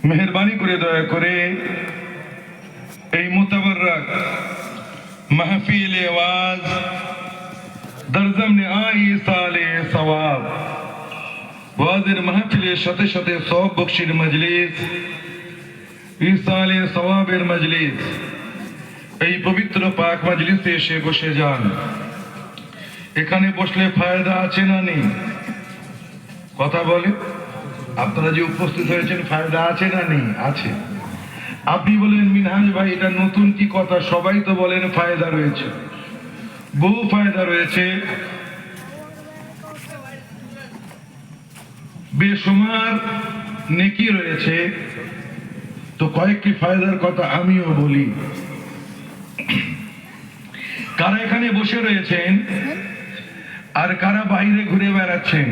মেহেরবানি করে দয়া করে এই মুতাবাররাক মাহফিল আওয়াজ দরজমনে আই সালে সওয়াব ওয়াজের মাহফিলের সাথে সাথে সওয়াব বখশির মজলিস ইসালে সওয়াবের মজলিস এই পবিত্র পাক মজলিসে এসে বসে যান। এখানে বসলে ফায়দা আছে না নেই? কথা বলে। আপনারা যে উপস্থিত হয়েছেন ফায়দা আছে না নেই? আছে। আপনি বলেন মিনহাজ ভাই এটা নতুন কি কথা? সবাই তো বলেন ফায়দা রয়েছে, বহু ফায়দা রয়েছে, বেশুমার নেকি রয়েছে। তো কয়েকটি ফায়দার কথা আমিও বলি। কারা এখানে বসে রয়েছেন আর কারা বাইরে ঘুরে বেড়াচ্ছেন?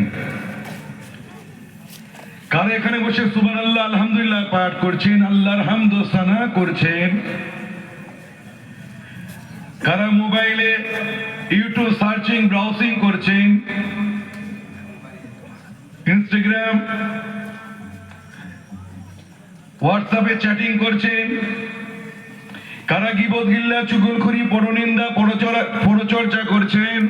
কারা এখানে বসে সুবহানাল্লাহ আলহামদুলিল্লাহ পাঠ করছেন, আল্লাহর হামদ ও সানা করছেন? কারা মোবাইলে ইউটিউব সার্চিং ব্রাউজিং করছেন, ইনস্টাগ্রাম হোয়াটসঅ্যাপে চ্যাটিং করছেন? কারা গীবত গিল্লা চুগলখড়ি পরনিন্দা পরচর্চা করছেন?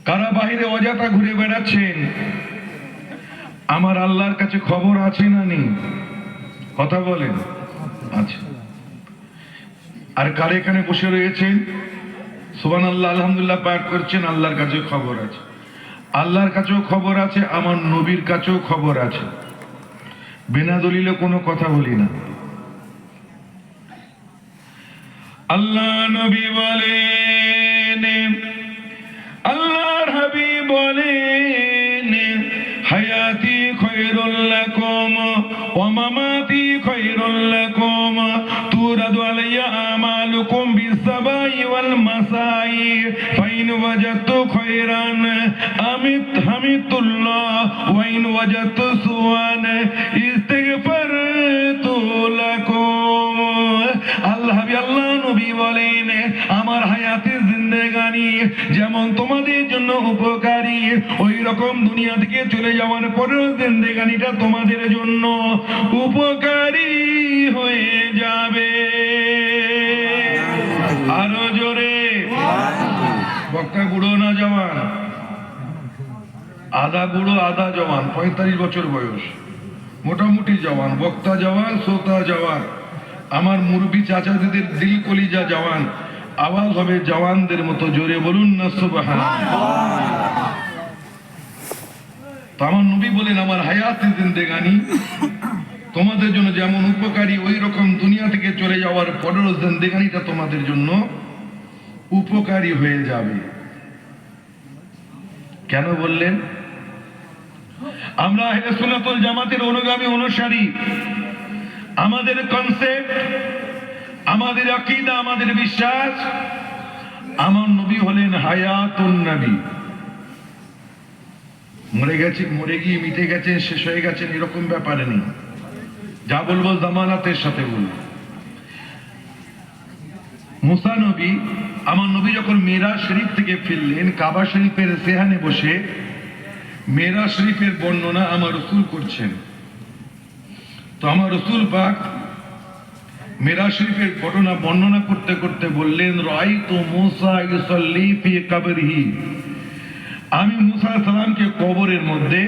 কারা বাইরে অযথা ঘুরে বেড়াচ্ছেন? আমার আল্লাহর কাছে খবর আছে না নেই? কথা বলেন। আছে। আর কারা এখানে বসে রয়েছেন সুবহানাল্লাহ আলহামদুলিল্লাহ পাঠ করছেন? আল্লাহর কাছে খবর আছে। আল্লাহর কাছেও খবর আছে, আমার নবীর কাছেও খবর আছে। বিনা দলিলে কোনো কথা বলি না। আল্লাহ নবী বলেন, আল্লাহর হাবিব বলেন, হায়াতি খায়রুল লাকুম ওয়া মামাতি খায়রুল লাকুম তুরাদু আলাইয়া আমালুকুম বিসসাবাই ওয়াল মাসাই ফাইন ওয়াজাদতু খায়রান হামিদুল্লাহ ওয়া ইন ওয়াজাদতু সুআন ইস্তিগফারতু লাকুম। আল্লাহ নবী বলেন, আমার হায়াতের জিন্দেগানি যেমন তোমাদের জন্য উপকারী, ওই রকম দুনিয়া থেকে চলে যাওয়ার পরেও জিন্দেগানিটা তোমাদের জন্য উপকারী হয়ে যাবে। আরো জোরে। বক্তা বুড়ো না জওয়ান? আধা বুড়ো আধা জওয়ান, 45 বছর বয়স, মোটামুটি জওয়ান। বক্তা জওয়ান, শ্রোতা জওয়ান। আমার মুরব্বি চাচাদের দিল কলিজা জওয়ান। আওয়াজ হবে জওয়ানদের মতো, জোরে বলুন না সুবহানাল্লাহ। তো আমার নবী বলেন, আমার হায়াতে জিন্দেগানি তোমাদের জন্য যেমন উপকারী, ওই রকম দুনিয়া থেকে চলে যাওয়ার পরেও জিন্দেগানিটা তোমাদের জন্য উপকারী হয়ে যাবে। কেন বললেন? আমরা আহলে সুন্নাত ওয়াল জামাতের অনুগামী অনুসারী। আমাদের কনসেপ্ট, আমাদের আকীদা, আমাদের বিশ্বাস, আমার নবী হলেন হায়াতুন নবী। মরে গেছে, মরে গিয়ে মিটে গেছেন, শেষ হয়ে গেছেন, এরকম ব্যাপারে নেই। যা বলবো জামানাতের সাথে বলবো। মুসা নবী, আমার নবী যখন মেরাজ শরীফ থেকে ফিরলেন, কাবা শরীফের সেহানে বসে মেরাজ শরীফের বর্ণনা আমার রাসূল করছেন। তো আমার রাসূল পাক মেরাজ শরীফের ঘটনা বর্ণনা করতে করতে বললেন, রাআইতু মুসা ইউসাল্লি ফি কবরিহি, আমি মুসা সালামকে কবরের মধ্যে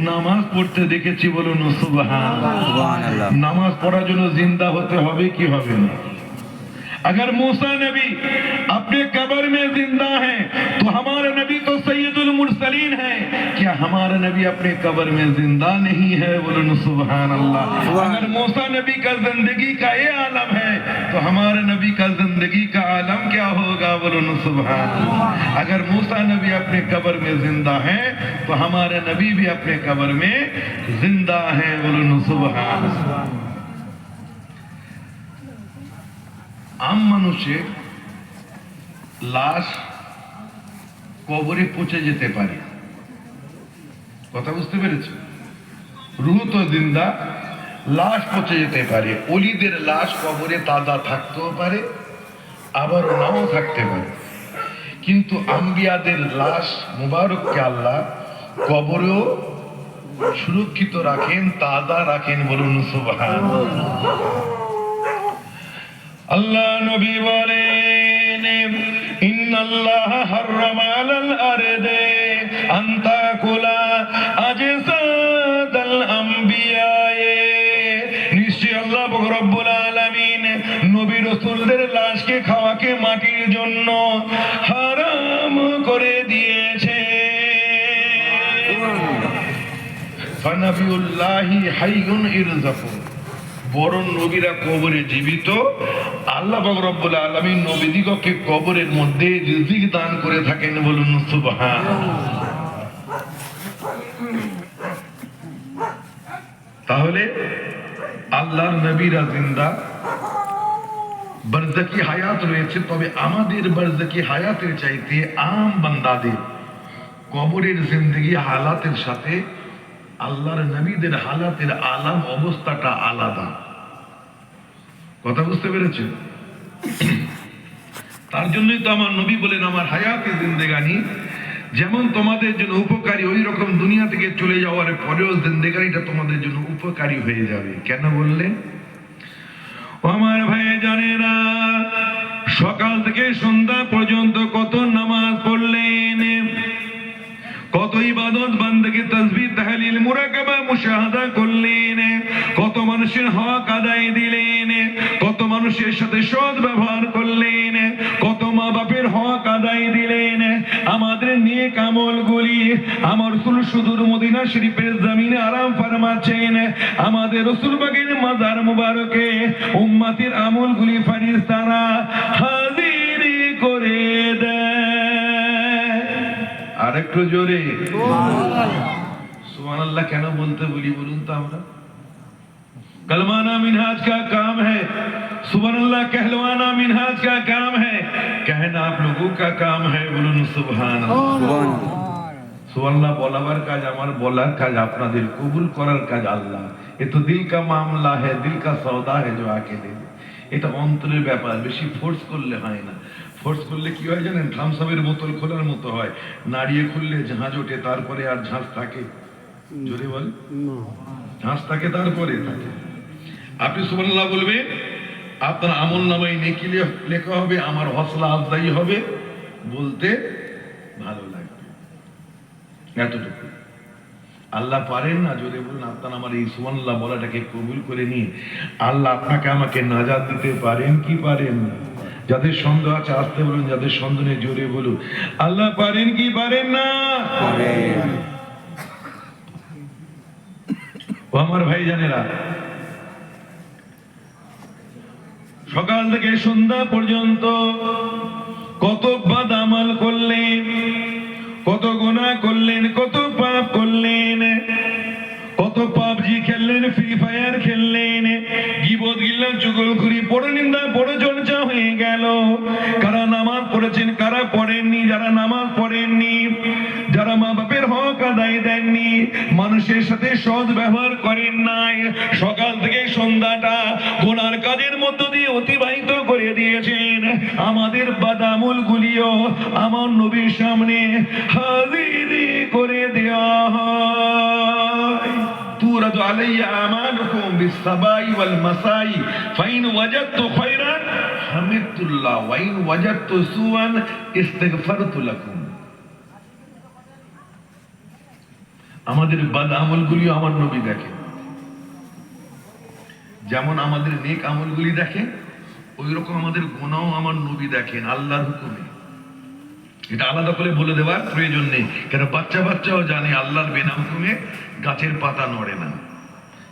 নামাজ পড়তে দেখেছি। বলুন সুবহানাল্লাহ। নামাজ পড়ার জন্য জিন্দা হতে হবে কি হবে না? अगर मूसा नबी अपने कब्र में जिंदा है तो हमारा नबी तो सैयदुल मुरसलीन है, क्या हमारा नबी अपने कब्र में जिंदा नहीं है? बोलो सुभान अल्लाह। अगर मूसा नबी का जिंदगी का ये आलम है तो हमारे नबी का जिंदगी का आलम क्या होगा? बोलो सुभान अल्लाह। अगर मूसा नबी अपने कब्र में जिंदा है तो हमारे नबी भी अपने कब्र में जिंदा है। बोलो सुभान अल्लाह। आम মানুষের লাশ কবরে পচে যেতে পারে। কথা বুঝতে পেরেছো? রূহ তো জিন্দা, লাশ পচে যেতে পারে। ওলিদের লাশ কবরে তাজা থাকতেও পারে, আবার নাও থাকতে পারে। কিন্তু আম্বিয়াদের লাশ মুবারককে আল্লাহ কবরেও সুরক্ষিত রাখেন, তাজা রাখেন, বলুন সুবহানাল্লাহ। আল্লাহ নবী বলেন, ইন্নাল্লাহ হারামা আলাল আরদি আন তাকুলা আজসাদাল আম্বিয়া, নিশ্চয় আল্লাহ রব্বুল আলামিন নবী রাসূলদের লাশকে খাওয়াকে মাটির জন্য হারাম করে দিয়েছে। ফানাবিউল্লাহি হাইয়ুন ইরযাফু, বরং নবীরা কবরে জীবিত, আল্লাহ পাক রব্বুল আলামিন নবীদিগকে কবরের মধ্যে রিজিক দান করে থাকেন, বলুন সুবহানাল্লাহ। তাহলে আল্লাহর নবীরা জিন্দা, বারজাকি হায়াত রয়েছে, তবে আমাদের বারজাকি হায়াতের চাইতে আম বান্দাদের কবরের জিন্দেগি হালাতের সাথে আল্লাহর নবীদের হালাতের আলাম অবস্থাটা আলাদা। কথা বুঝতে পেরেছেন? তার জন্যই তো আমার নবী বলেন, আমার হায়াতে জিন্দেগানি যেমন তোমাদের জন্য উপকারী, ওই রকম দুনিয়া থেকে চলে যাওয়ার পরেও জিন্দেগানিটা তোমাদের জন্য উপকারী হয়ে যাবে। কেন বললেন? আমার ভাই জানেরা, সকাল থেকে সন্ধ্যা পর্যন্ত কত নামাজ পড়লেন, কত ইবাদত বান্দেগি, তাসবিহ, তাহলিল, মুরাকাবা, মুশাহাদা করলেন, কত মানুষের হক আদায় দিলেন, কত মানুষের সাথে সৎ ব্যবহার করলেন, কত মা বাপের হক আদায় দিলেন। আমাদের নেক আমলগুলি আমার রাসূল সুদূর মদিনা শরীফের জমিনে আরাম ফরমাচ্ছেন। আমাদের রাসূল পাকের মাজার মুবারকে উম্মতের আমলগুলি ফেরেশতারা হাজির করে দেয়। আরেকটু জোরে সুবহানাল্লাহ কেন বলতে বলি বলুন তো? আমরা कलमाना मिनहाज का काम है, सुबहानअल्लाह कहलवाना मिनहाज का काम है, कहना आप लोगों का काम है, बोलूं सुबहानअल्लाह। सुबहानअल्लाह বলাবার কাজ আমার, বলার কাজ আপনাদের, কবুল করার কাজ আল্লাহ। এ তো দিল কা মামলা है, दिल का सौदा है जो आके दे। এটা অন্তরের ব্যাপার, বেশি ফোর্স করলে হয় না। ফোর্স করলে কি হয় জানেন? থামসামের বোতল খোলার মতো হয়, নাড়িয়ে খুললে ঝাঁঝ ওঠে, তারপরে আর ঝাঁঝ থাকে? জোরে বল, ঝাঁঝ থাকে তারপরে থাকে। আপনি সুবহানাল্লাহ বলবেন, আপনার আমল নামায় নেকি লেখা হবে, আমার হসলা আফজাই হবে, বলতে ভালো লাগবে। এতটুকু আল্লাহ পারেন না? জোরে বলুন। আপনার আমার এই সুবহানাল্লাহ বলাটাকে কবুল করে নিয়ে আল্লাহ আপনাকে আমাকে নাজাত দিতে পারেন কি পারেন না? যাদের সন্দেহ আছে আসতে বলুন, যাদের সন্দেহ নেই জোরে বলুন, আল্লাহ পারেন কি পারেন না? ও আমার ভাই জানেরা, সকাল থেকে সন্ধ্যা পর্যন্ত কত বাদ আমল করলেন, কত গুনাহ করলেন, কত পাপ করলেন, কত পাবজি খেললেন, ফ্রি ফায়ার খেললেন, গীবত গিল্লা, চুগলখড়ি, পরনিন্দা, পরচর্চা হয়ে গেল। কারা নামাজ পড়েছেন, কারা পড়েননি, যারা নামাজ পড়েননি, যারা মা বাপের হক আদায় দেননি, মানুষের সাথে সৎ ব্যবহার করেন নাই, সকাল থেকে সন্ধ্যাটা গুনার কাজের মধ্য দিয়ে অতিবাহিত করে দিয়েছেন। আমাদের বাদামুল গুলিও আমার নবীর সামনে হাজির করে দেওয়া হয়। তুরাদু আলাইয়া আমালুকুম বিসসাবাই ওয়াল মাসাই ফাইন ওয়াজাদতু খায়রান হামিদতুল্লাহ ওয়া ইন ওয়াজাদতু সুআন ইস্তিগফারতু লাকুম। আমাদের বাদ আমলগুলিও আমার নবী দেখেন, যেমন আমাদের নেক আমলগুলি দেখেন, ওই রকম আমাদের গুনাহও আমার নবী দেখেন আল্লাহর হুকুমে। এটা আলাদা করে বলে দেওয়ার প্রয়োজন নেই, কেন বাচ্চা বাচ্চাও জানে আল্লাহর বিনা হুকুমে গাছের পাতা নড়ে না।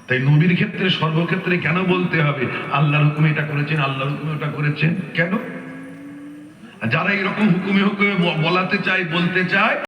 তাই নবীর ক্ষেত্রে সর্বক্ষেত্রে কেন বলতে হবে আল্লাহর হুকুমে এটা করেছেন, আল্লাহর হুকুমে ওটা করেছেন? কেন? যারা এরকম হুকুমে হুকুমে বলাতে চায়, বলতে চায়,